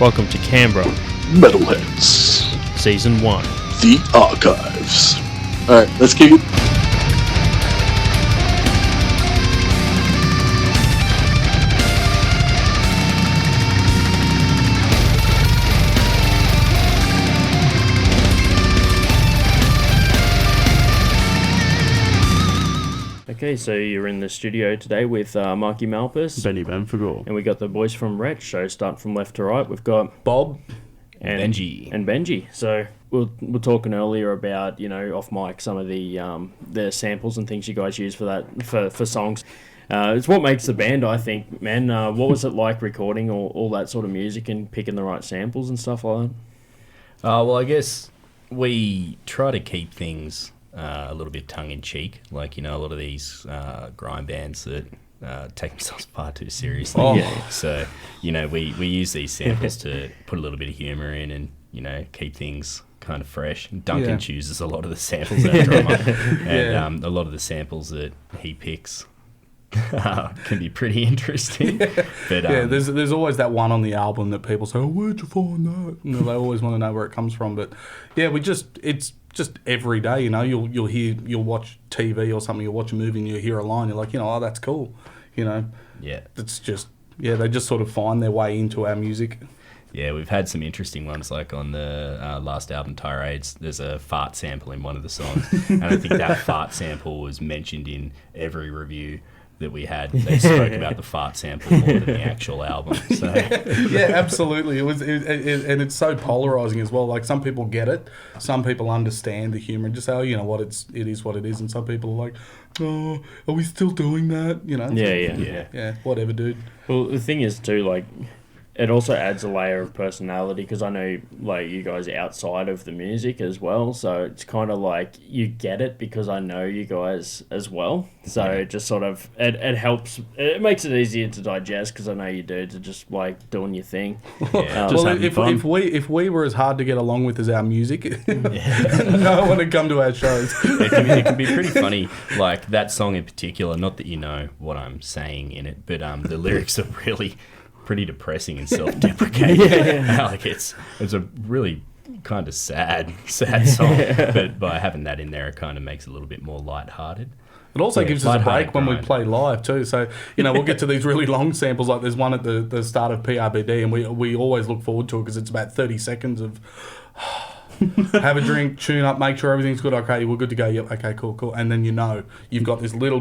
Welcome to Canberra Metalheads. Season 1. The Archives. Alright, let's kick it. Okay, so you're in the studio today with Marky, Malphas, Benphegor. and we got the boys from Wretch. So starting from left to right, we've got Bob and Benji. And Benji. So we're talking earlier about, you know, off mic, some of the samples and things you guys use for that for songs. It's what makes the band, I think, man. What was it like recording all that sort of music and picking the right samples and stuff like that? Well, I guess we try to keep things a little bit tongue-in-cheek. Like, you know, a lot of these grime bands that take themselves far too seriously. Oh. Yeah. So, you know, we use these samples to put a little bit of humour in and, you know, keep things kind of fresh. Duncan chooses a lot of the samples, our drummer, and a lot of the samples that he picks can be pretty interesting. But there's always that one on the album that people say, "Oh, where'd you find that?" And they always want to know where it comes from. But yeah, it's just every day, you know, you'll watch TV or something, you'll watch a movie and you hear a line, you're like, you know, oh, that's cool, you know. Yeah. It's just, they just sort of find their way into our music. Yeah, we've had some interesting ones, like on the last album, Tirades, there's a fart sample in one of the songs, and I think that fart sample was mentioned in every review that we had. They spoke about the fart sample more than the actual album. So. Yeah, absolutely. And it's so polarizing as well. Like, some people get it, some people understand the humor and just say, oh, you know what, it is what it is. And some people are like, oh, are we still doing that? You know? Yeah, whatever, dude. Well, the thing is too, like, it also adds a layer of personality, because I know, like, you guys are outside of the music as well, so it's kind of like you get it because I know you guys as well. So it just sort of it helps. It makes it easier to digest because I know you do, to just like doing your thing. Yeah, well, if we were as hard to get along with as our music, no one would come to our shows. It can be pretty funny. Like that song in particular. Not that you know what I'm saying in it, but the lyrics are really pretty depressing and self-deprecating. Like it's a really kind of sad song, but by having that in there, it kind of makes it a little bit more lighthearted. It also gives us a break when we play live too. So, you know, we'll get to these really long samples. Like there's one at the start of PRBD, and we always look forward to it because it's about 30 seconds of have a drink, tune up, make sure everything's good. Okay, we're good to go. Yep. Okay, cool. And then, you know, you've got this little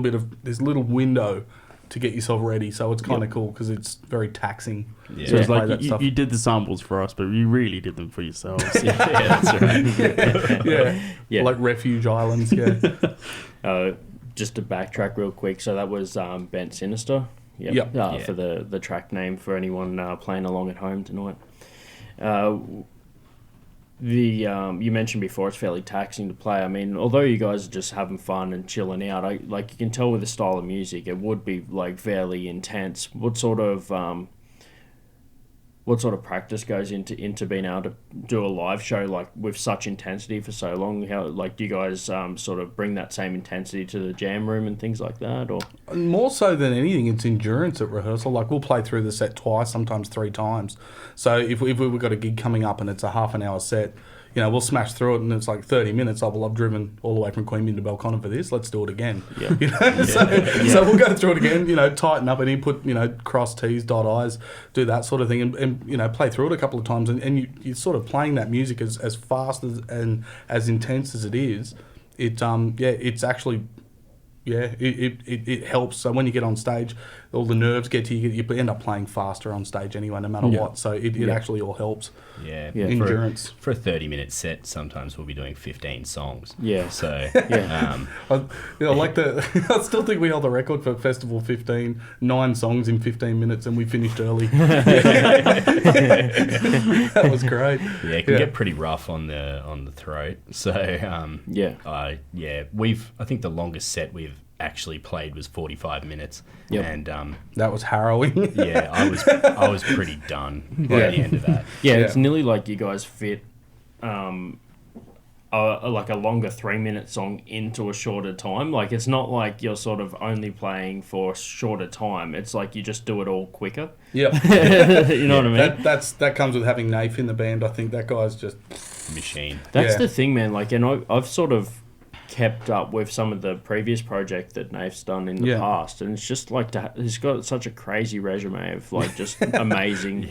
window to get yourself ready, so it's kind of cool because it's very taxing. Yeah. So it's like you did the samples for us, but you really did them for yourselves. That's right. Yeah, like refuge islands. Just to backtrack real quick, so that was Bent Sinister. For the track name for anyone playing along at home tonight. You mentioned before it's fairly taxing to play. I mean, although you guys are just having fun and chilling out, you can tell with the style of music, it would be like fairly intense. What sort of practice goes into being able to do a live show like with such intensity for so long? How do you guys sort of bring that same intensity to the jam room and things like that, or more so than anything, it's endurance at rehearsal. Like we'll play through the set twice, sometimes 3 times. So if we've got a gig coming up and it's a half an hour set, you know, we'll smash through it and it's like 30 minutes. I've driven all the way from Queanbeyan to Belconnen for this. Let's do it again. Yeah. You know? So we'll go through it again, you know, tighten up and input, you know, cross T's, dot I's, do that sort of thing and you know, play through it a couple of times and you're sort of playing that music as fast and as intense as it is. It's actually... it helps. So when you get on stage, all the nerves get to you. You end up playing faster on stage anyway, no matter what. So it actually all helps. Yeah. Endurance. For a 30-minute set, sometimes we'll be doing 15 songs. Yeah. So, I still think we held the record for Festival 15, 9 songs in 15 minutes, and we finished early. That was great. Yeah, it can get pretty rough on the throat. So, I think the longest set we've actually played was 45 minutes. Yep. And that was harrowing. Yeah, I was pretty done by the end of that. Yeah, it's nearly like you guys fit like a longer 3-minute song into a shorter time. Like, it's not like you're sort of only playing for a shorter time. It's like you just do it all quicker. Yep. You know what I mean? That comes with having Nath in the band. I think that guy's just machine. That's the thing, man. Like, and I've sort of kept up with some of the previous project that Nath's done in the past, and it's just like he's got such a crazy resume of like just amazing,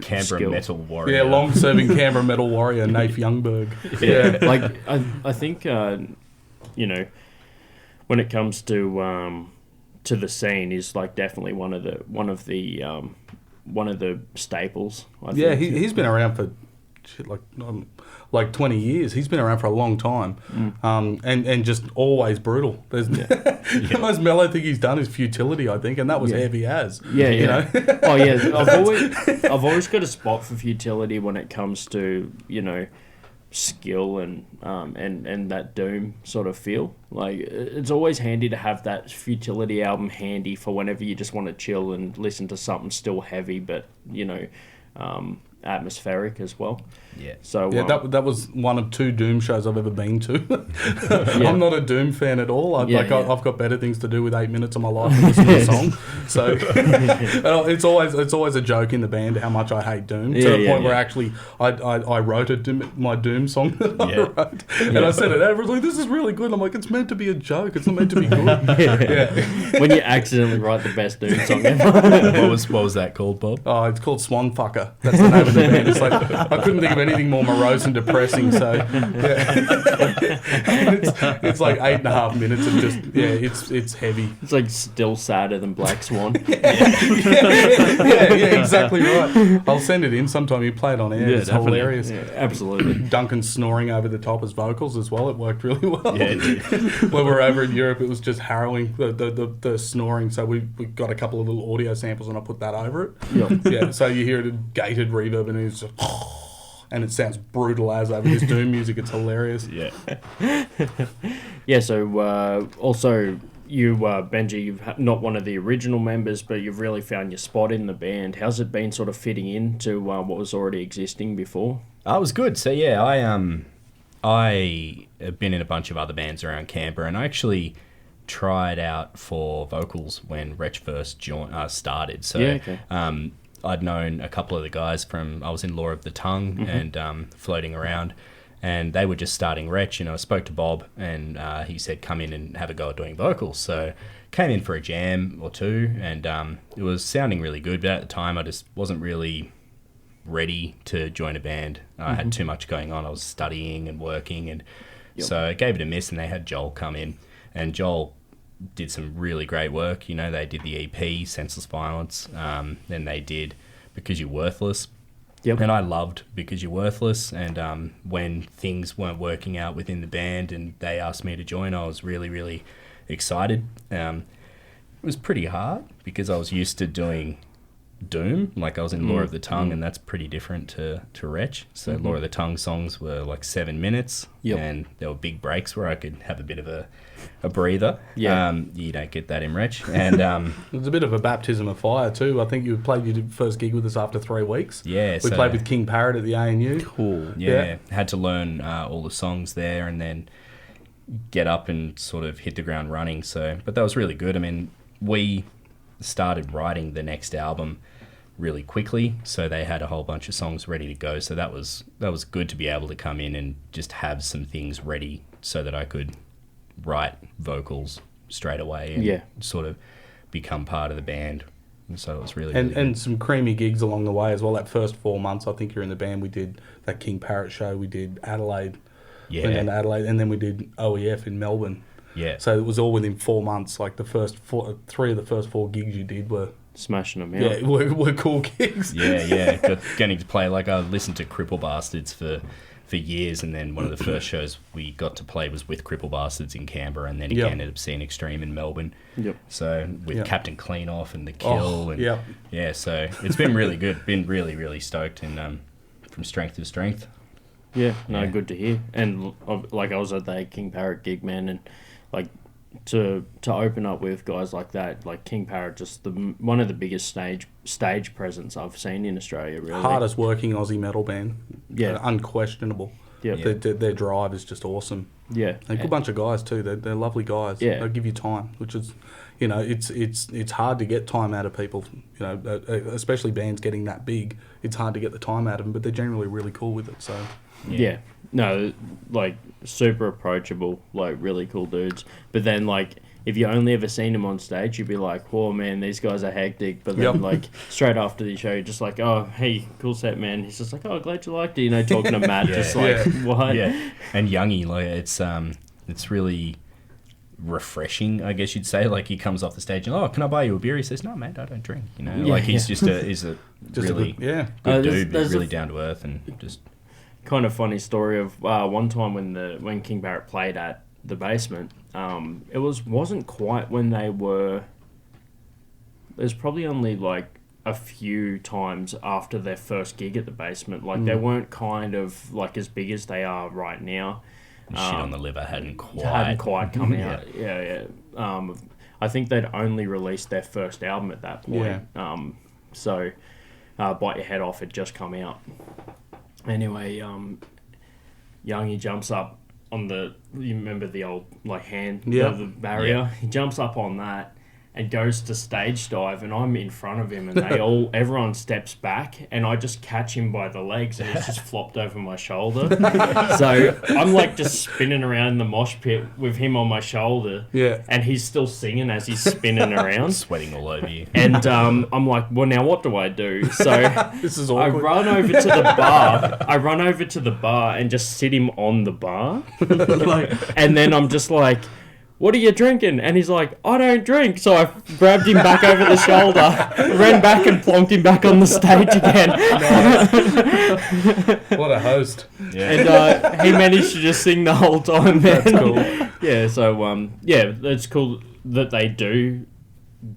Canberra skill. Metal Warrior. Yeah, long-serving Canberra Metal Warrior, Nath Youngberg. Yeah, like I think when it comes to the scene, is like definitely one of the staples. I think. Yeah, he's been around for shit like 20 years. He's been around for a long time, and just always brutal. There's the most mellow thing he's done is Futility, I think, and that was heavy as. Yeah, you know? Oh yeah, I've always got a spot for Futility when it comes to skill and that doom sort of feel. Like, it's always handy to have that Futility album handy for whenever you just want to chill and listen to something still heavy, but atmospheric as well. Yeah. So that was one of 2 Doom shows I've ever been to. I'm not a Doom fan at all. I've got better things to do with 8 minutes of my life than listen to a song. So it's always a joke in the band how much I hate Doom, to the point where actually I wrote my Doom song that I wrote, and I said it. Everyone's like, "This is really good." I'm like, "It's meant to be a joke. It's not meant to be good." When you accidentally write the best Doom song ever. What was that called, Bob? Oh, it's called Swan Fucker. That's the name of the band. It's like, I couldn't think of anything more morose and depressing, so it's like 8.5 minutes of just it's heavy. It's like still sadder than Black Swan. Yeah, exactly right. I'll send it in sometime. You play it on air. It's definitely. hilarious. Yeah, absolutely. Duncan snoring over the top as vocals as well. It worked really well. Yeah, it did. When we were over in Europe, it was just harrowing, the snoring. So we got a couple of little audio samples and I put that over it. Yep. Yeah, so you hear it in gated reverb and it's just, and it sounds brutal as over this Doom music. It's hilarious. Yeah. Yeah, so also you, Benji, you've not one of the original members, but you've really found your spot in the band. How's it been sort of fitting into what was already existing before? It was good. So yeah, I have been in a bunch of other bands around Canberra, and I actually tried out for vocals when Wretch first started. So I'd known a couple of the guys I was in Law of the Tongue and floating around, and they were just starting Wretch. I spoke to Bob, and he said, come in and have a go at doing vocals. So came in for a jam or two, and it was sounding really good, but at the time I just wasn't really ready to join a band. I had too much going on. I was studying and working, and so I gave it a miss, and they had Joel come in, and Joel did some really great work. They did the EP, Senseless Violence, then they did Because You're Worthless. Yep. And I loved Because You're Worthless, and when things weren't working out within the band and they asked me to join, I was really, really excited. It was pretty hard because I was used to doing Doom, like I was in Law of the Tongue, and that's pretty different to Wretch. So Law of the Tongue songs were like 7 minutes, and there were big breaks where I could have a bit of a breather. You don't get that in Wretch. And it was a bit of a baptism of fire too. I think you played your first gig with us after 3 weeks. Yeah, we played with King Parrot at the ANU. Cool. Yeah, had to learn all the songs there and then get up and sort of hit the ground running. So, but that was really good. I mean, we started writing the next album really quickly, so they had a whole bunch of songs ready to go. So that was good to be able to come in and just have some things ready so that I could write vocals straight away and sort of become part of the band. And so it was really and some creamy gigs along the way as well. That first 4 months I think you're in the band, we did that King Parrot show, we did Adelaide, and then we did OEF in Melbourne. Yeah. So it was all within 4 months. Like the first 3 of the first 4 gigs you did were smashing them out. Yeah, were cool gigs. Yeah. Getting to play, like I listened to Cripple Bastards for years, and then one of the first shows we got to play was with Cripple Bastards in Canberra, and then again ended up seeing Extreme in Melbourne. Yep. So with Captain Clean Off and The Kill, so it's been really good. Been really, really stoked, and from strength to strength. Yeah, good to hear. And like I was at that King Parrot gig, man, and like to open up with guys like that, like King Parrot, just one of the biggest stage presence I've seen in Australia. Really, hardest working Aussie metal band. Yeah, unquestionable. Yeah. Their drive is just awesome. Yeah. They're a good bunch of guys too. They're lovely guys. Yeah. They'll give you time, which is, it's hard to get time out of people. Especially bands getting that big. It's hard to get the time out of them, but they're generally really cool with it. So. Yeah. No, like, super approachable, like, really cool dudes. But then, like, if you only ever seen them on stage, you'd be like, "Whoa, man, these guys are hectic." But then, like, straight after the show, you're just like, "Oh, hey, cool set, man." He's just like, "Oh, glad you liked it." Talking to Matt, just like, "What?" Yeah, and Youngie, like, it's really refreshing, I guess you'd say. Like, he comes off the stage and, "Oh, can I buy you a beer?" He says, "No, mate, I don't drink." He's just a really good dude, but really down to earth and just kind of funny story of one time when King Barrett played at the Basement. It wasn't quite when they were. There's probably only like a few times after their first gig at the Basement. Like they weren't kind of like as big as they are right now. Shit on the Liver hadn't quite come out. Yeah. I think they'd only released their first album at that point. Yeah. So Bite Your Head Off had just come out. Anyway, Youngie jumps up on you remember the old like hand, the barrier. Yeah. He jumps up on that and goes to stage dive, and I'm in front of him, and everyone steps back, and I just catch him by the legs, and he's just flopped over my shoulder. So I'm like just spinning around in the mosh pit with him on my shoulder, and he's still singing as he's spinning around, sweating all over you. And I'm like, well, now what do I do? So this is awkward. I run over to the bar and just sit him on the bar, and then I'm just like, "What are you drinking?" And he's like, "I don't drink." So I grabbed him back over the shoulder, ran back and plonked him back on the stage again. What a host. Yeah. And he managed to just sing the whole time, man. That's cool. Yeah, so, it's cool that they do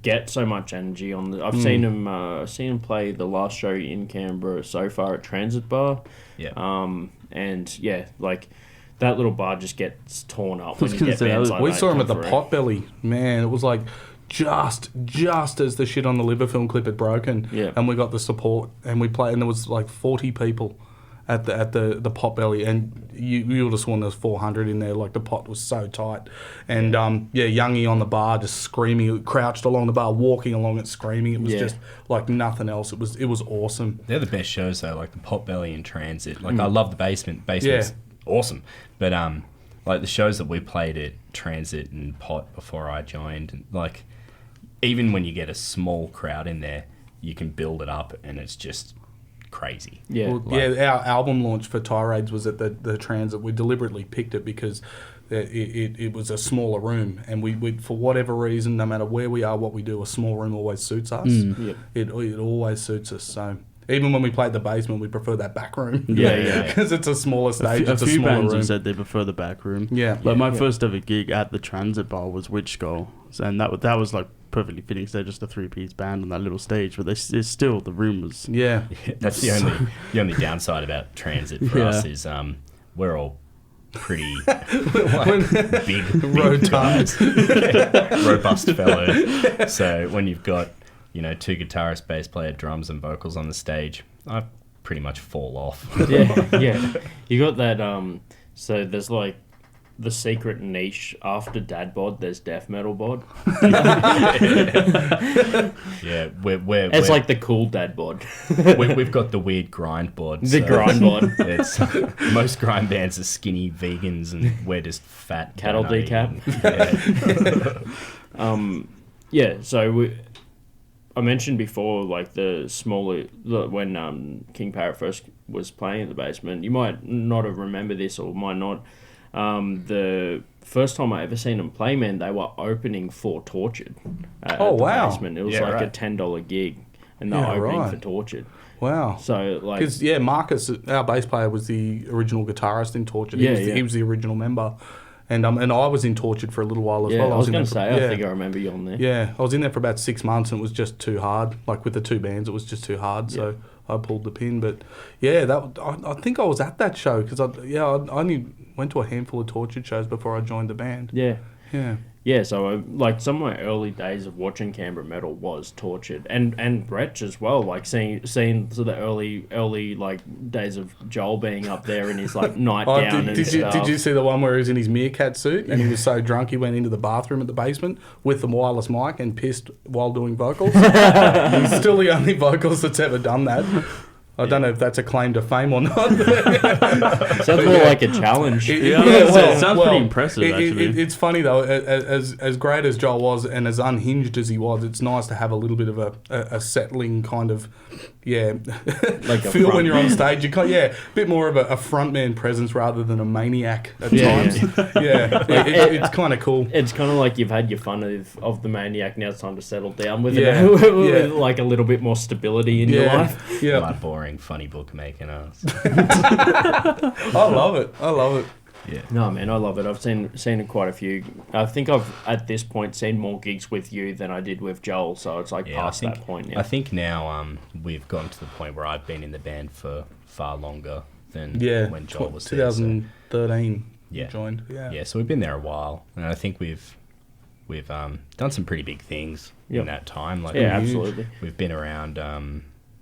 get so much energy on the... I've seen him play the last show in Canberra so far at Transit Bar. Yeah. And, like... That little bar just gets torn up when you get bands like we that saw him come at the through. Potbelly. Man, it was like just as the Shit on the Liver film clip had broken. Yeah. And we got the support, and we played, and there was like 40 people at the Potbelly, and you would have sworn there was 400 in there. Like, the pot was so tight. And Youngie on the bar just screaming, crouched along the bar, walking along it, screaming. It was just like nothing else. It was awesome. They're the best shows though, like the Potbelly and Transit. Like I love the Basement. Basement's awesome. But like the shows that we played at Transit and Pot before I joined, like even when you get a small crowd in there, you can build it up and it's just crazy. Yeah. Well, our album launch for Tirades was at the Transit. We deliberately picked it because it was a smaller room, and we for whatever reason, no matter where we are, what we do, a small room always suits us. It always suits us. So even when we play at the Basement, we prefer that back room. Because it's a smaller stage. A it's a few smaller bands room. have said they prefer the back room. Yeah. Like my first ever gig at the Transit Bar was Witch Skull, and that was like perfectly fitting. They're just a 3-piece band on that little stage, but it's still, the room was... Yeah. That's the only downside about Transit for us is we're all pretty big guys, robust fellows. So when you've got 2 guitarists, bass player, drums, and vocals on the stage, I pretty much fall off. Yeah. You got that. So there's like the secret niche after dad bod. There's death metal bod. Yeah, it's like the cool dad bod. We've got the weird grind bod. The grind bod. It's most grind bands are skinny vegans, and we're just fat cattle decap. So I mentioned before, like the smaller when King Parrot first was playing at the Basement. You might not have remembered this, or might not. The first time I ever seen them play, man, they were opening for Tortured at the Basement. It was like a $10 gig, and they were opening for Tortured. Wow. So, like... Because, Marcus, our bass player, was the original guitarist in Tortured. He was the original member. And I was in Tortured for a little while as well. I was going to say, I think I remember you on there. Yeah, I was in there for about 6 months, and it was just too hard. Like, with the 2 bands, it was just too hard, so I pulled the pin. But, I think I was at that show, because I only went to a handful of Tortured shows before I joined the band. Yeah. Yeah. Yeah, so like some of my early days of watching Canberra metal was Tortured, and Wretch as well. Like seeing so the early like days of Joel being up there in his like nightgown and stuff. Did you see the one where he was in his meerkat suit and he was so drunk he went into the bathroom at the basement with the wireless mic and pissed while doing vocals? He's still the only vocalist that's ever done that. I don't know if that's a claim to fame or not. Sounds more like a challenge. It sounds pretty impressive, actually. It's funny, though, as great as Joel was and as unhinged as he was, it's nice to have a little bit of a settling kind of, like feel when you're on stage. You a bit more of a frontman presence rather than a maniac at times. It's kind of cool. It's kind of like you've had your fun of the maniac, now it's time to settle down with it. With like a little bit more stability in your life. Yeah. My boring funny book making us. I love it. Yeah. No, man, I love it. I've seen quite a few. I think I've at this point seen more gigs with you than I did with Joel, so it's like past that point now. I think now we've gotten to the point where I've been in the band for far longer than when Joel was 2013 there. You joined. Yeah, so we've been there a while, and I think we've done some pretty big things in that time. Like absolutely. We've been around.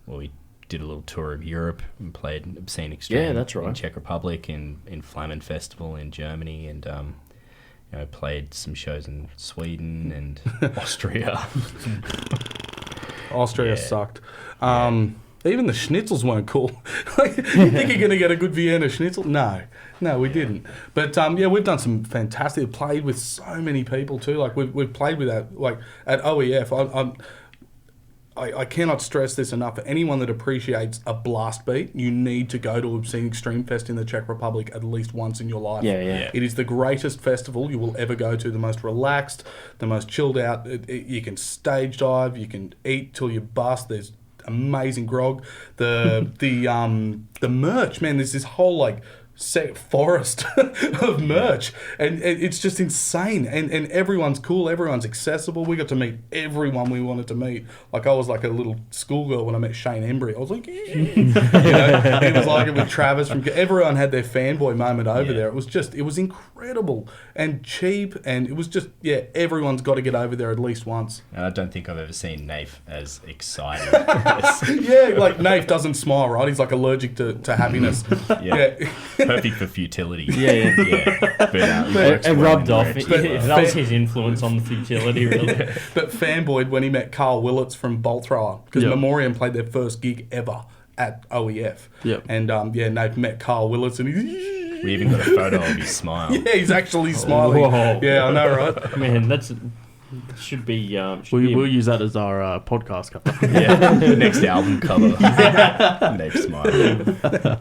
We did a little tour of Europe and played Obscene Extreme. Yeah, that's right. In Czech Republic, in Flammen Festival in Germany, and played some shows in Sweden and Austria. Austria sucked. Even the schnitzels weren't cool. Like, you think you're going to get a good Vienna schnitzel? No, we didn't. But we've done some fantastic. Played with so many people too. Like we've played with that. Like at OEF, I cannot stress this enough. For anyone that appreciates a blast beat, you need to go to Obscene Extreme Fest in the Czech Republic at least once in your life. Yeah. It is the greatest festival you will ever go to, the most relaxed, the most chilled out. You can stage dive, you can eat till you bust. There's amazing grog. The merch, man, there's this whole like set forest of merch, and it's just insane, and everyone's cool, everyone's accessible. We got to meet everyone we wanted to meet. Like I was like a little schoolgirl when I met Shane Embry. I was like, it was like it with Travis. Everyone had their fanboy moment over there. It was incredible and cheap, and it was just everyone's got to get over there at least once. And I don't think I've ever seen Nafe as excited. Like Nafe doesn't smile, right? He's like allergic to happiness. Perfect for futility. But it rubbed off. That was his influence on the futility, really. But fanboyed when he met Carl Willits from Bolt Thrower, because Memoriam played their first gig ever at OEF. And Nate met Carl Willits, and we even got a photo of his smile. Yeah, he's actually smiling. Whoa. Yeah, I know, right? Man, should be. We'll use that as our podcast cover. Next album cover. Nate's smile.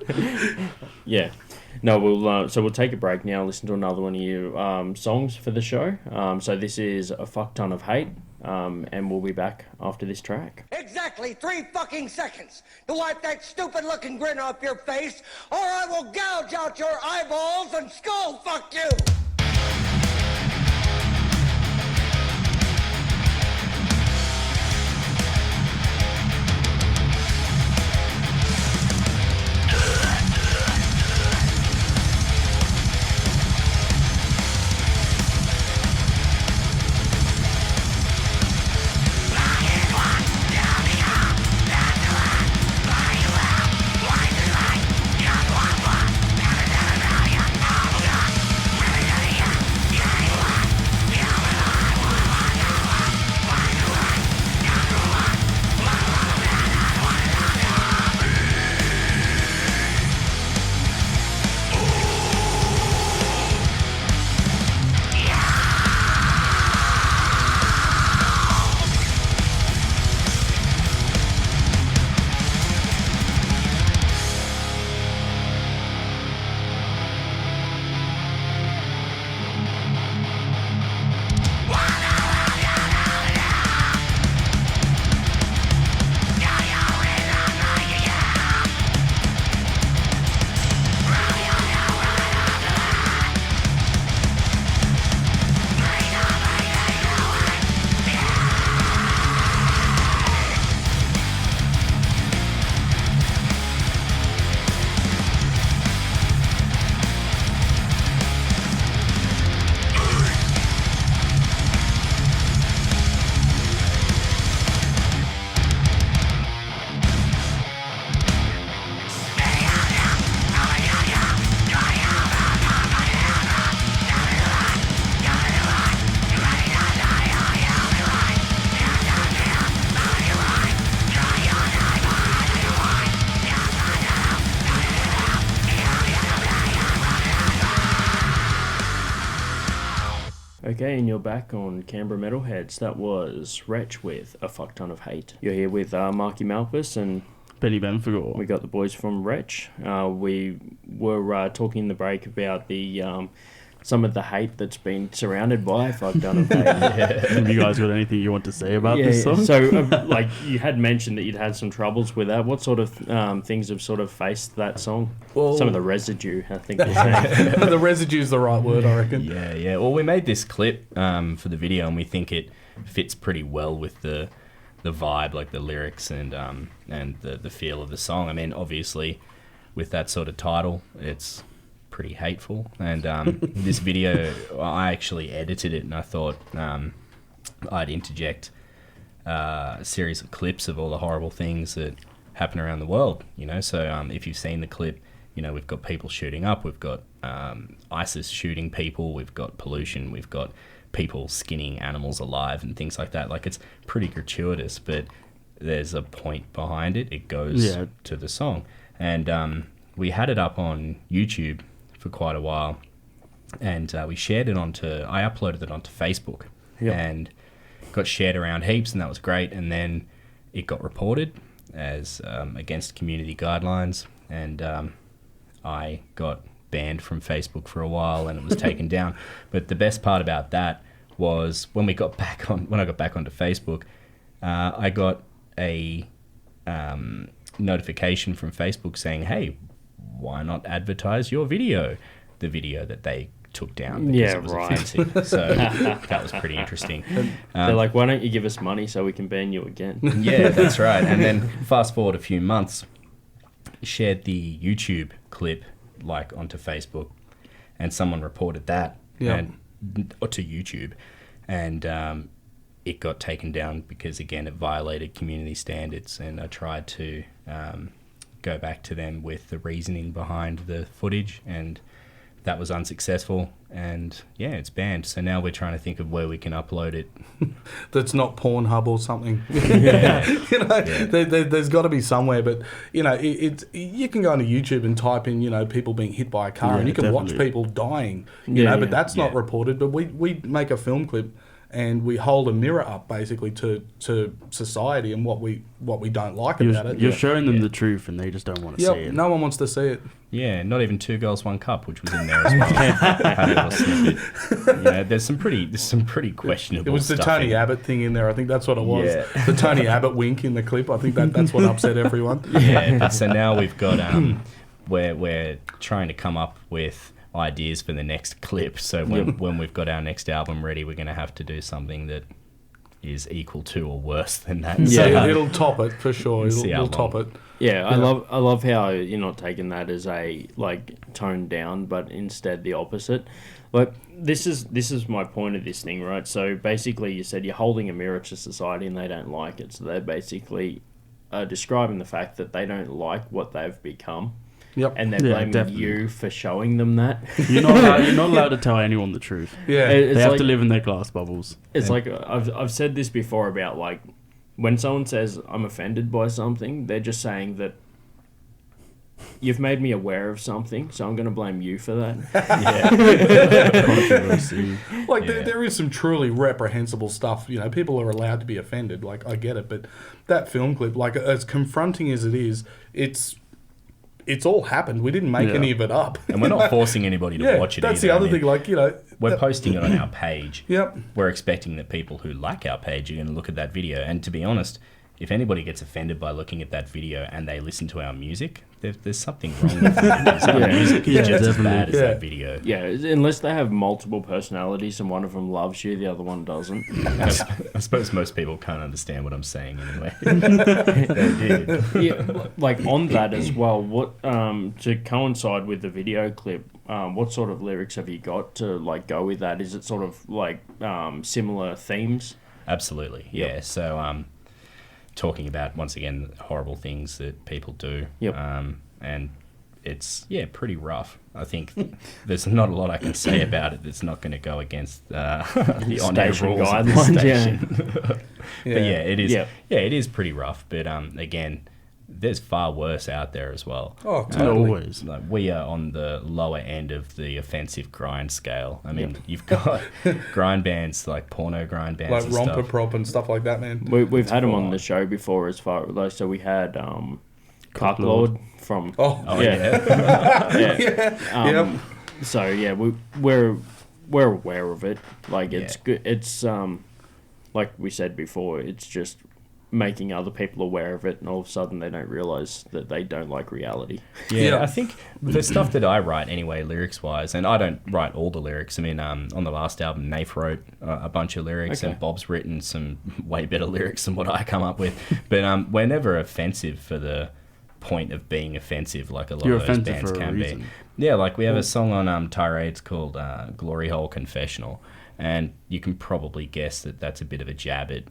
Yeah. No, we'll take a break now. Listen to another one of your songs for the show. So this is A Fuck Ton of Hate, and we'll be back after this track. Exactly 3 fucking seconds to wipe that stupid-looking grin off your face, or I will gouge out your eyeballs and skull fuck you. Okay, and you're back on Canberra Metalheads. That was Wretch with A Fuck Ton of Hate. You're here with Marky Malphas and Benphegor. we got the boys from Wretch. We were talking in the break about the some of the hate that's been surrounded by A Fuck Ton of Hate. Have you guys got anything you want to say about this song? So, like, you had mentioned that you'd had some troubles with that. What sort of things have sort of faced that song? Well, some of the residue, I think you're saying. the residue's the right word, I reckon. Yeah. Well, we made this clip for the video, and we think it fits pretty well with the vibe, like the lyrics and the feel of the song. I mean, obviously, with that sort of title, it's pretty hateful. And this video, I actually edited it, and I thought I'd interject a series of clips of all the horrible things that happen around the world. You know, so if you've seen the clip, you know, we've got people shooting up, we've got ISIS shooting people, we've got pollution, we've got people skinning animals alive and things like that. Like, it's pretty gratuitous, but there's a point behind it. It goes to the song. And we had it up on YouTube for quite a while, and we shared it I uploaded it onto Facebook, and got shared around heaps, and that was great. And then it got reported as against community guidelines, and I got banned from Facebook for a while, and it was taken down. But the best part about that was when I got back onto Facebook, I got a notification from Facebook saying, "Hey, why not advertise your video?" The video that they took down because it was offensive. So that was pretty interesting. They're like, why don't you give us money so we can ban you again? Yeah, that's right. And then fast forward a few months, shared the YouTube clip onto Facebook, and someone reported that to YouTube, and it got taken down because, again, it violated community standards. And I tried to go back to them with the reasoning behind the footage, and that was unsuccessful, and it's banned. So now we're trying to think of where we can upload it. That's not Pornhub or something. There's got to be somewhere, but you can go onto YouTube and type in people being hit by a car, and you can watch people dying. But that's not reported. But we make a film clip, and we hold a mirror up basically to society and what we don't like about it. You're showing them the truth, and they just don't want to see it. No one wants to see it. Yeah, not even 2 Girls, 1 Cup, which was in there as well. Had a little snippet. There's some pretty questionable. It was the stuff Tony Abbott thing in there. I think that's what it was. Yeah. The Tony Abbott wink in the clip. I think that's what upset everyone. Yeah, but so now we've got we're trying to come up with ideas for the next clip. So when we've got our next album ready, we're going to have to do something that is equal to or worse than that. Yeah, so, it'll top it for sure. It'll top it. Yeah, I love how you're not taking that as a toned down, but instead the opposite. Like, this is my point of this thing, right? So basically, you said you're holding a mirror to society, and they don't like it. So they're basically describing the fact that they don't like what they've become. Yep. And they're blaming you for showing them that. You're not allowed to tell anyone the truth. Yeah. They have to live in their glass bubbles. It's like, I've said this before about, when someone says, I'm offended by something, they're just saying that you've made me aware of something, so I'm going to blame you for that. There is some truly reprehensible stuff. People are allowed to be offended. I get it. But that film clip, as confronting as it is, it's all happened. We didn't make any of it up. And we're not forcing anybody to watch it that's either. the other thing, We're posting it on our page. Yep. We're expecting that people who like our page are going to look at that video. And to be honest, if anybody gets offended by looking at that video and they listen to our music, there's something wrong with it. Our music is just as bad as that video. Yeah, unless they have multiple personalities and one of them loves you, the other one doesn't. I suppose most people can't understand what I'm saying anyway. They do. Yeah, on that as well, what to coincide with the video clip, what sort of lyrics have you got to go with that? Is it sort of similar themes? Absolutely, yeah. So talking about, once again, horrible things that people do. Yep. And it's, pretty rough. I think there's not a lot I can say about it that's not going to go against the on-air rules guidelines. But it is. Yeah, it is pretty rough. But again, there's far worse out there as well. Oh, totally. Always. Like, we are on the lower end of the offensive grind scale. I mean, you've got grind bands like porno grind bands, Like and Romper stuff. Prop and stuff like that, man. We've had him full on on. the show before, as far like so we had Cocklord from Oh, yeah. yep. So yeah, we're aware of it. Like it's good. It's like we said before, it's just making other people aware of it, and all of a sudden they don't realize that they don't like reality. Yeah, I think the stuff that I write anyway, lyrics-wise, and I don't write all the lyrics. I mean, on the last album, Nath wrote a bunch of lyrics, and Bob's written some way better lyrics than what I come up with. But we're never offensive for the point of being offensive, like a lot You're of those offensive bands for a can be. reason. Yeah, like we have a song on Tirades called Glory Hole Confessional, and you can probably guess that that's a bit of a jab at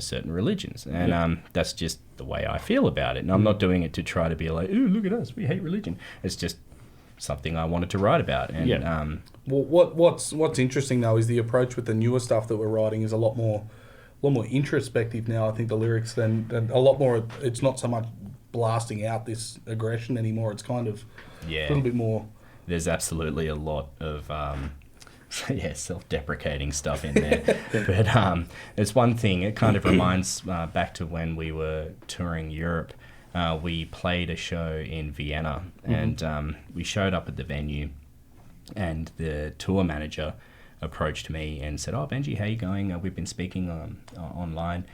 certain religions, and that's just the way I feel about it. And I'm not doing it to try to be like, ooh, look at us, we hate religion. It's just something I wanted to write about. And Well, what's interesting though is the approach with the newer stuff that we're writing is a lot more introspective now. I think the lyrics than a lot more. It's not so much blasting out this aggression anymore. It's kind of a little bit more. There's absolutely a lot of self-deprecating stuff in there. But it's one thing. It kind of reminds back to when we were touring Europe. We played a show in Vienna, and we showed up at the venue, and the tour manager approached me and said, "Oh, Benji, how you going? We've been speaking online.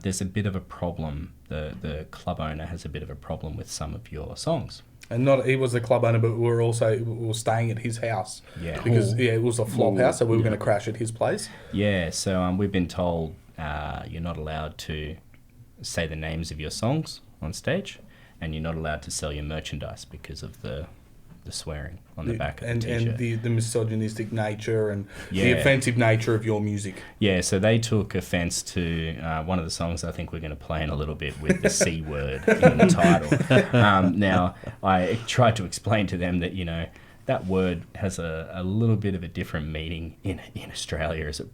There's a bit of a problem. The club owner has a bit of a problem with some of your songs." And he was the club owner, but we were staying at his house. Yeah. Because it was a flop house, so we were going to crash at his place. Yeah, so we've been told you're not allowed to say the names of your songs on stage, and you're not allowed to sell your merchandise because of the swearing on the back of the t-shirt. And the misogynistic nature and the Yeah. offensive nature of your music. Yeah, so they took offence to one of the songs I think we're going to play in a little bit with the C word in the title. Now, I tried to explain to them that, that word has a little bit of a different meaning in Australia as it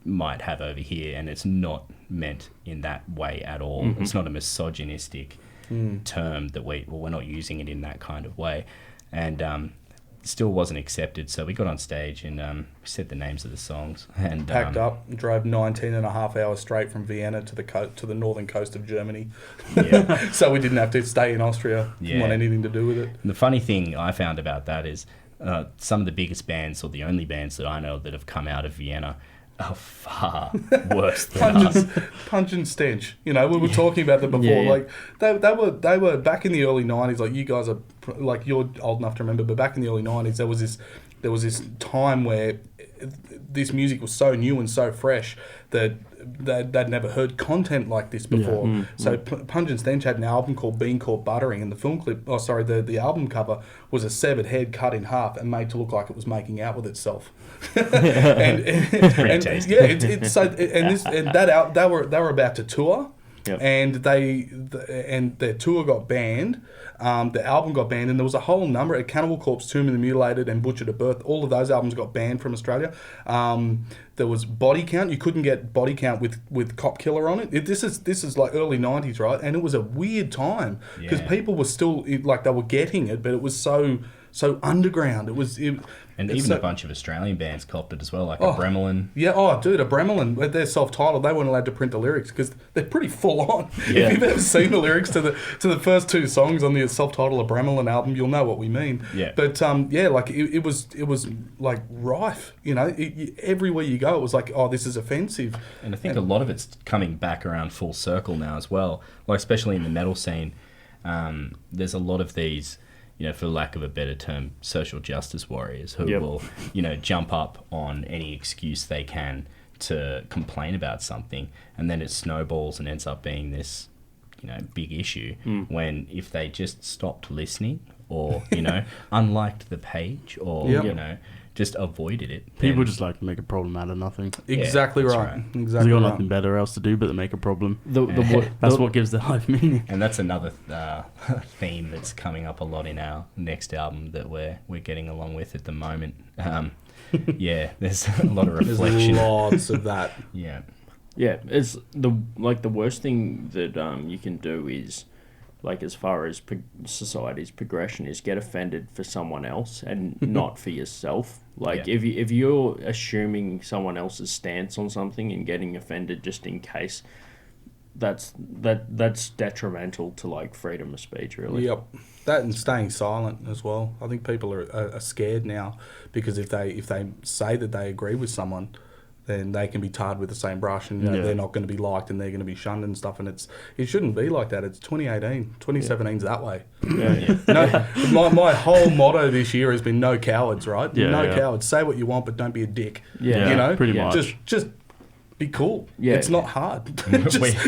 might have over here, and it's not meant in that way at all. Mm-hmm. It's not a misogynistic term that we're not using it in that kind of way. And still wasn't accepted, so we got on stage and we said the names of the songs and Packed up, drove 19 and a half hours straight from Vienna to the northern coast of Germany. Yeah. So we didn't have to stay in Austria. Didn't want anything to do with it. And the funny thing I found about that is some of the biggest bands, or the only bands that I know that have come out of Vienna, are far worse than us. Punch and Stench. We were talking about them before. Yeah. Like they were back in the early 90s. Like you guys are, like you're old enough to remember, but back in the early 90s, there was this time where this music was so new and so fresh that they'd never heard content like this before. Yeah. So Punch and Stench had an album called Bean Court Buttering, and the film clip, the album cover was a severed head cut in half and made to look like it was making out with itself. Pretty tasty. Yeah, it's so they were about to tour. Yep. And their tour got banned. The album got banned, and there was a whole number of Cannibal Corpse, Tomb of the Mutilated, and Butchered at Birth. All of those albums got banned from Australia. There was Body Count. You couldn't get Body Count with Cop Killer on it. This is like early 90s, right? And it was a weird time because people were still like they were getting it, but it was so underground. And even a bunch of Australian bands copped it as well, like a Bremelin. Yeah, dude, a Bremelin, they're self-titled. They weren't allowed to print the lyrics because they're pretty full on. Yeah. If you've ever seen the lyrics to the first two songs on the self-titled A Bremelin album, you'll know what we mean. Yeah. But like it was like rife. Everywhere you go, it was like, oh, this is offensive. And I think a lot of it's coming back around full circle now as well. Like especially in the metal scene, there's a lot of these, for lack of a better term, social justice warriors who will, jump up on any excuse they can to complain about something, and then it snowballs and ends up being this, big issue. When if they just stopped listening, or unliked the page, or just avoided it, People then- just like to make a problem out of nothing. Exactly that's right. right. They've Exactly got right. nothing better else to do but to make a problem. The That's what gives their life meaning. And that's another theme that's coming up a lot in our next album that we're getting along with at the moment. There's a lot of There's reflection. lots of that. Yeah. Yeah, it's the worst thing that you can do is like as far as society's progression, is get offended for someone else and not for yourself. Like if you're assuming someone else's stance on something and getting offended just in case, that's detrimental to like freedom of speech, really. Yep, that and staying silent as well. I think people are scared now because if they say that they agree with someone, then they can be tarred with the same brush, and they're not going to be liked and they're going to be shunned and stuff. And it shouldn't be like that. It's 2018, 2017's that way. No, my whole motto this year has been no cowards, right? No cowards. Say what you want, but don't be a dick. Yeah, you know, pretty much. Just be cool. Yeah. It's not hard.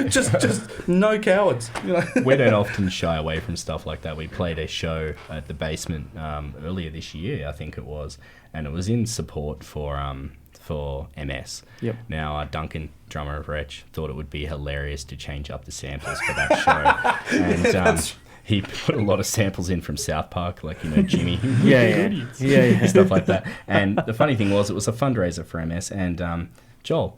just no cowards. You know? We don't often shy away from stuff like that. We played a show at the Basement earlier this year, I think it was, and it was in support for MS. Yep. Now, Duncan, drummer of Wretch, thought it would be hilarious to change up the samples for that show. And he put a lot of samples in from South Park, like, Jimmy. Yeah. Stuff like that. And the funny thing was, it was a fundraiser for MS, and Joel,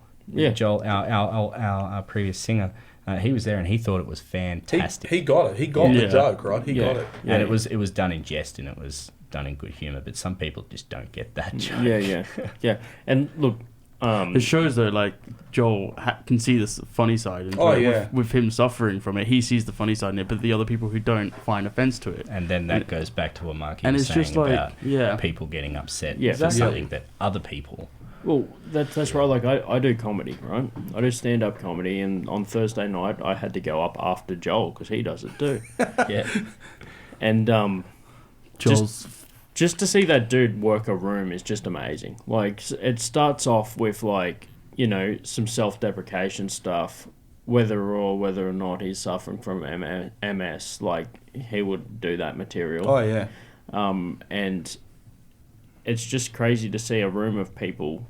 our previous singer, he was there and he thought it was fantastic. He got it. He got the joke, right? He got it. And it was done in jest and it was done in good humour, but some people just don't get that joke. Yeah. And look, it shows though, like Joel can see this funny side, and with him suffering from it, he sees the funny side in it, but the other people who don't find offence to it. And then that goes back to what Marky was saying about people getting upset for something that other people. Well, that's right. Like I do comedy, right? I do stand-up comedy, and on Thursday night I had to go up after Joel because he does it too. And Joel's just to see that dude work a room is just amazing. Like, it starts off with, like, some self-deprecation stuff, whether or not he's suffering from MS. Like, he would do that material. Oh, yeah. And it's just crazy to see a room of people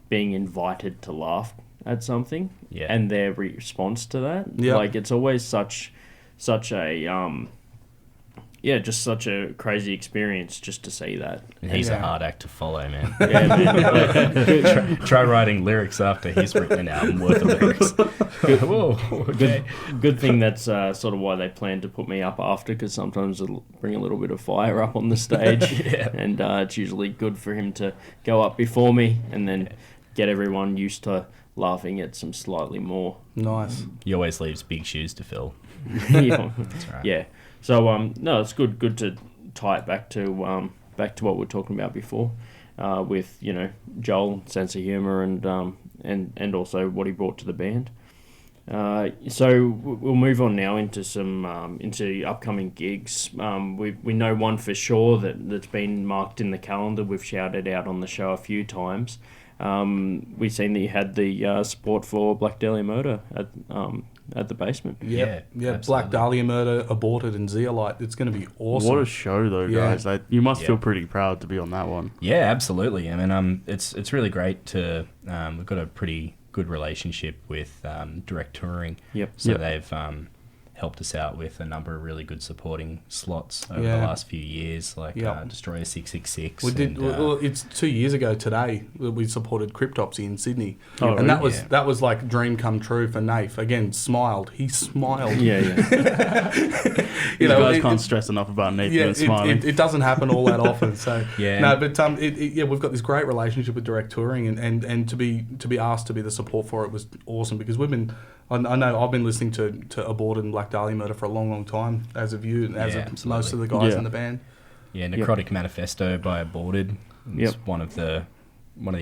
being invited to laugh at something and their response to that. Yeah. Like, it's always such a... just such a crazy experience just to see that. He's a hard act to follow, man. Man. Try writing lyrics after he's written an album worth of lyrics. Good thing that's sort of why they plan to put me up after, because sometimes it'll bring a little bit of fire up on the stage. And it's usually good for him to go up before me and then get everyone used to laughing at some slightly more. Nice. He always leaves big shoes to fill. That's right. Yeah. So no, it's good to tie it back to what we were talking about before, with Joel, sense of humor, and also what he brought to the band. So we'll move on now into some into upcoming gigs. We know one for sure that's been marked in the calendar. We've shouted out on the show a few times. We've seen that you had the support for Black Dahlia Murder at the Basement. Yeah. Black Dahlia Murder, Aborted, and Zeolite. It's going to be awesome. What a show, though, guys! Like, you must feel pretty proud to be on that one. Yeah, absolutely. I mean, it's really great to. We've got a pretty good relationship with Direct Touring. So they've helped us out with a number of really good supporting slots over the last few years, like Destroyer 666. We did. Well, it's 2 years ago today that we supported Cryptopsy in Sydney, and that was like dream come true for Nath. Again, smiled. He smiled. You guys can't stress enough about Nathan smiling. It doesn't happen all that often. So but we've got this great relationship with Direct Touring, and to be asked to be the support for it was awesome, because we've been. I know I've been listening to Aborted and Black Dahlia Murder for a long, long time, as of you and as of most of the guys in the band. Yeah, Necrotic Manifesto by Aborted. It's one of the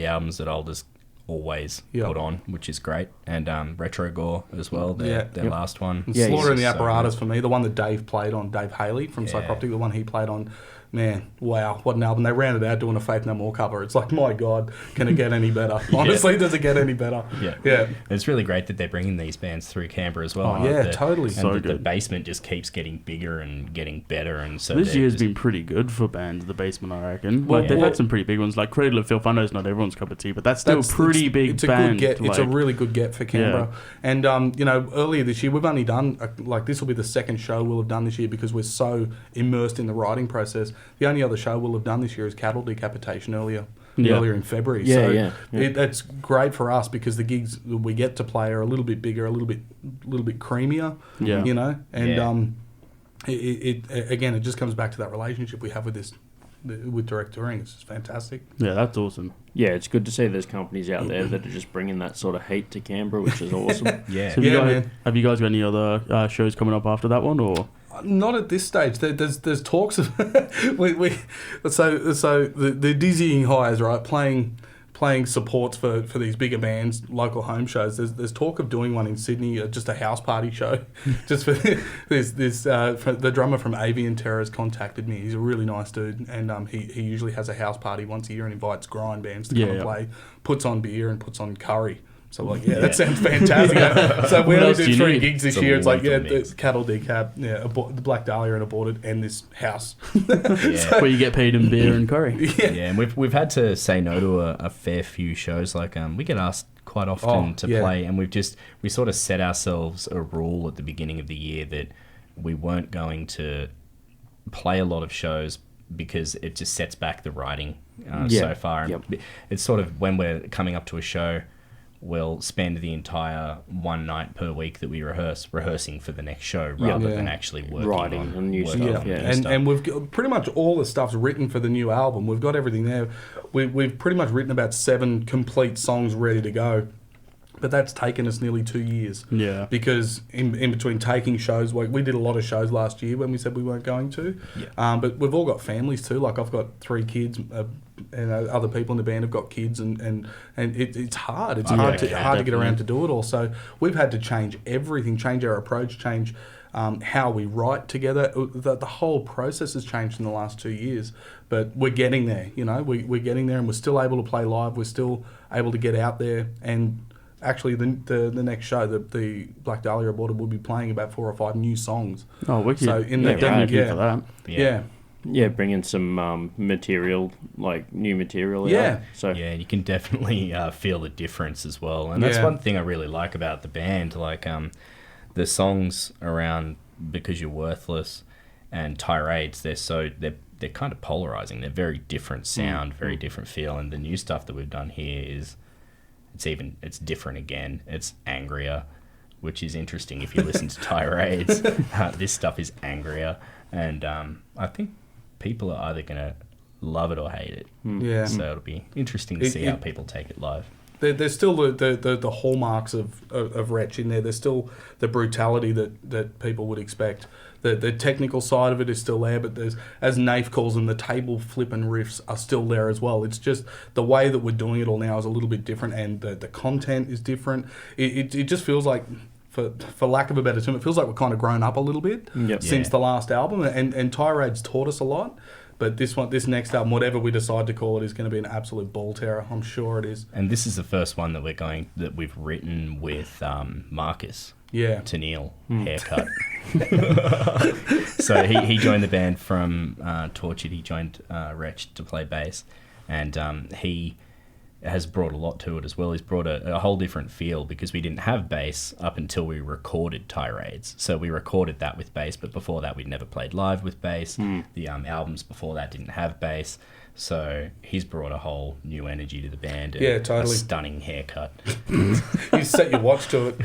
albums that I'll just always put on, which is great. And Retrogore as well, their last one. And Slaughter and the Apparatus for me, the one that Dave played on, Dave Haley from Psychroptic, the one he played on. Man, wow, what an album. They rounded out doing a Faith No More cover. It's like, my God, can it get any better? Honestly, does it get any better? Yeah. It's really great that they're bringing these bands through Canberra as well. Totally. And So the good. Basement just keeps getting bigger and getting better. And so This year's been pretty good for bands, the Basement, I reckon. They've had some pretty big ones, like Cradle of Filth. I know it's not everyone's cup of tea, but that's still a pretty big it's a band. Good get. It's a really good get for Canberra. And, earlier this year, we've only done, this will be the second show we'll have done this year, because we're so immersed in the writing process. The only other show we'll have done this year is Cattle Decapitation earlier in February. That's great for us, because the gigs that we get to play are a little bit bigger, a little bit creamier. again, it just comes back to that relationship we have with direct touring. It's just fantastic. Yeah, that's awesome. Yeah, it's good to see there's companies out there that are just bringing that sort of heat to Canberra, which is awesome. Yeah. So have you guys got any other shows coming up after that one, or? Not at this stage. There's talks of so the dizzying highs, right? Playing supports for these bigger bands, local home shows. There's talk of doing one in Sydney, just a house party show. Just for the drummer from Avian Terror has contacted me. He's a really nice dude, and he usually has a house party once a year and invites grind bands to come and play. Puts on beer and puts on curry. So like, that sounds fantastic. So we only do 3 gigs this year. It's like, the Cattle Decap, the Black Dahlia and Aborted, and this house. Where you get paid in beer and curry. Yeah, and we've had to say no to a fair few shows. Like we get asked quite often to play, and we sort of set ourselves a rule at the beginning of the year that we weren't going to play a lot of shows because it just sets back the writing so far. And it's sort of when we're coming up to a show, we'll spend the entire one night per week that we rehearsing for the next show rather than actually working on new stuff. And we've got pretty much all the stuff's written for the new album. We've got everything there. We've pretty much written about 7 complete songs ready to go. But that's taken us nearly 2 years. Yeah. Because in between taking shows, like we did a lot of shows last year when we said we weren't going to. Yeah. But we've all got families too. Like I've got 3 kids, and other people in the band have got kids, and it's hard. It's hard to get around to do it all. So we've had to change everything, change our approach, change how we write together. The whole process has changed in the last 2 years. But we're getting there. We're getting there, and we're still able to play live. We're still able to get out there and. Actually, the next show, the Black Dahlia Aborted, will be playing about 4 or 5 new songs. Oh, wicked. So definitely for that. Yeah, bringing some material, like new material out. So you can definitely feel the difference as well. And that's one thing I really like about the band. Like the songs around Because You're Worthless and Tirades, they're kind of polarizing. They're very different sound, very different feel. And the new stuff that we've done here is... It's different again. It's angrier, which is interesting if you listen to Tirades. This stuff is angrier, and I think people are either going to love it or hate it. Yeah. So it'll be interesting to see how people take it live. There's still the hallmarks of Wretch in there. There's still the brutality that people would expect. The technical side of it is still there, but there's, as Nath calls them, the table flipping riffs are still there as well. It's just the way that we're doing it all now is a little bit different, and the content is different. It just feels like, for lack of a better term, it feels like we've kind of grown up a little bit since the last album, and Tirades taught us a lot. But this next album, whatever we decide to call it, is going to be an absolute ball terror. I'm sure it is. And this is the first one that we've written with Marcus. Yeah. Tennille haircut. So he joined the band from Tortured. He joined Wretch to play bass, and he has brought a lot to it as well. He's brought a whole different feel because we didn't have bass up until we recorded Tirades. So we recorded that with bass, but before that we'd never played live with bass. The albums before that didn't have bass. So he's brought a whole new energy to the band. And totally. A stunning haircut. You set your watch to it.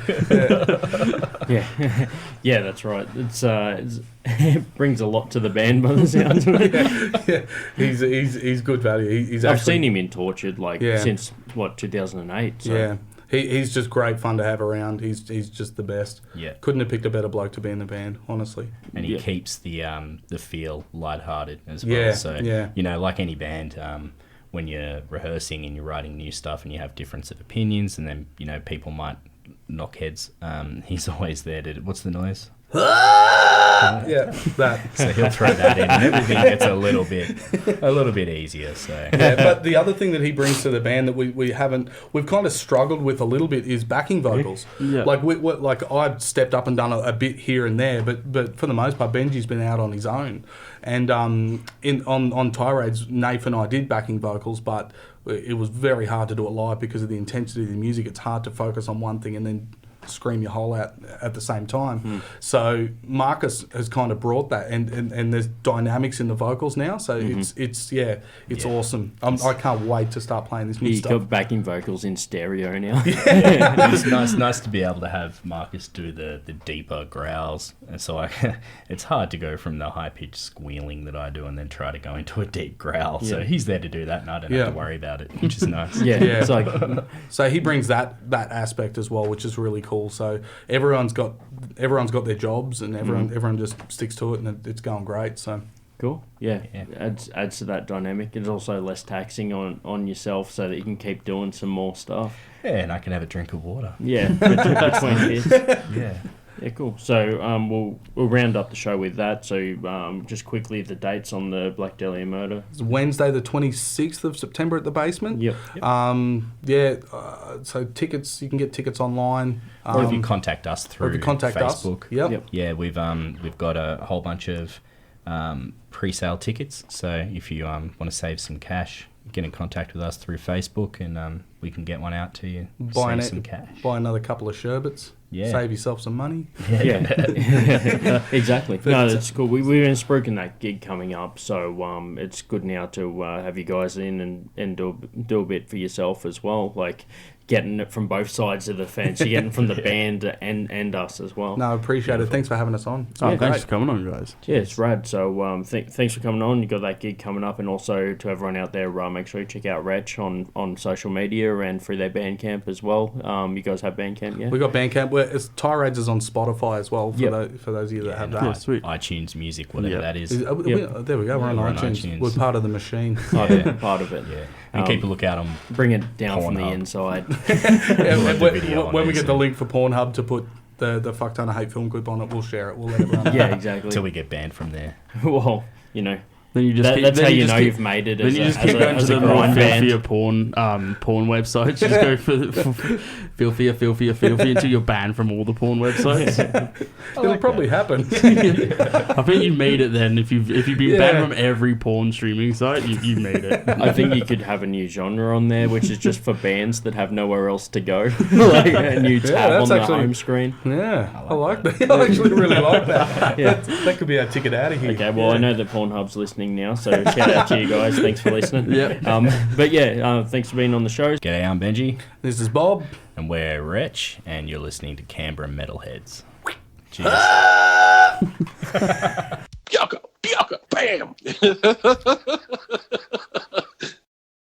Yeah, that's right. It brings a lot to the band by the sounds of it. He's good value. I've seen him in Tortured since 2008. So. Yeah. He's just great fun to have around. He's just the best. Yeah. Couldn't have picked a better bloke to be in the band, honestly. And he keeps the feel lighthearted as well. So like any band, when you're rehearsing and you're writing new stuff and you have difference of opinions, and then people might knock heads. He's always there to. What's the noise? That. So he'll throw that in, and everything gets a little bit easier. So but the other thing that he brings to the band that we've kind of struggled with a little bit is backing vocals. Like I've stepped up and done a bit here and there, but for the most part, Benji's been out on his own. And on Tirades, Nath and I did backing vocals, but it was very hard to do it live because of the intensity of the music. It's hard to focus on one thing and then scream your hole out at the same time. So Marcus has kind of brought that, and there's dynamics in the vocals now. So it's awesome. I can't wait to start playing this new You stuff. got backing vocals in stereo now. It's nice to be able to have Marcus do the deeper growls, and so it's hard to go from the high pitched squealing that I do and then try to go into a deep growl. So he's there to do that, and I don't have to worry about it, which is nice. Yeah, it's like So he brings that aspect as well, which is really cool. So everyone's got their jobs, and everyone just sticks to it, and it's going great. So cool. Yeah. Adds to that dynamic. It's also less taxing on yourself, so that you can keep doing some more stuff. Yeah, and I can have a drink of water. Yeah, between bits. Yeah. Yeah, cool. So we'll round up the show with that. So just quickly, the dates on the Black Dahlia murder. it's Wednesday, the 26th of September at the Basement. Yep. So tickets, you can get tickets online. Or if you contact us through Facebook. Us. Yep. Yeah, we've got a whole bunch of pre-sale tickets. So if you want to save some cash, get in contact with us through Facebook, and we can get one out to you. Save some cash. Buy another couple of sherbets. Yeah. Save yourself some money. Yeah, exactly. No, that's cool. We're in Spruiken that gig coming up, so it's good now to have you guys in and do a bit for yourself as well. Like getting it from both sides of the fence. You're getting from the band and us as well. No, I appreciate it. Thanks for having us on. Thanks for coming on, guys. Yeah, it's rad. So thanks for coming on. You got that gig coming up, and also to everyone out there, make sure you check out Wretch on social media and through their Bandcamp as well. You guys have Bandcamp, yeah? We got Bandcamp. It's Tirades is on Spotify as well for those of you that have that. Yeah, sweet. iTunes Music, whatever that is. There we go. We're on iTunes. We're part of the machine. Part of it. Yeah. And keep a lookout on bring it down from the Pornhub. inside. When we get the link for Pornhub to put the fuck ton of hate film clip on it, we'll share it. We'll let everyone know. Yeah, exactly. until we get banned from there. Well, Then you just that's how you know you've made it Then as you just a keep going to the more grind band. filthier porn websites. Just go for filthier until you're banned from all the porn websites. It'll probably happen. I think you made it then. If you've been banned from every porn streaming site, you made it. I think you could have a new genre on there, which is just for bands that have nowhere else to go. Like a new tab on the home screen. Yeah, I like that. I actually really like that. Yeah. That could be our ticket out of here. Okay, well, I know that Pornhub's listening now, so shout out to you guys. Thanks for listening. Yeah. But yeah, thanks for being on the show. G'day, I'm Benji, This is Bob. and we're Wretch, and you're listening to Canberra Metalheads. Cheers. Bam!